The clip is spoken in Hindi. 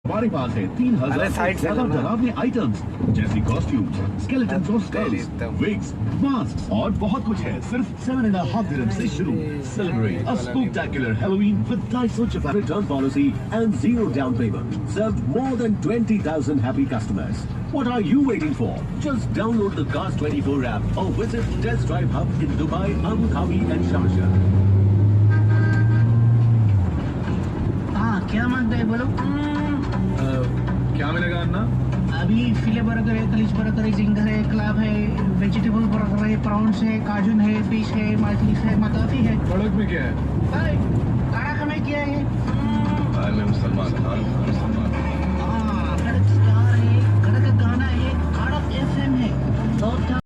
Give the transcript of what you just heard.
हमारे पास है 3000 अरे से साइड से ज्यादा लो ना। डरावने आइटम्स जैसे कॉस्ट्यूम्स, स्केलेटन्स और स्कल्स, विग्स, मास्क और बहुत कुछ है सिर्फ 7.5 dirham से शुरू। Celebrate a spectacular Halloween with Daiso Japan return policy and zero down payment. Served more than 20,000 happy customers. What are you waiting for? Just download the Cars 24 app or visit Test Drive Hub in Dubai, Abu Dhabi and Sharjah. हाँ क्या मांगते हैं बोलो। क्या मिलेगा अन्ना? अभी फिले बर्गर है, कलीज बर्गर है, जिंगर है, क्लब है, वेजिटेबल बर्गर है, प्रॉन्स है, काजून है, फिश है, मछली है, मकाफी है। कड़क में क्या है? कड़क में क्या है? सलमान खान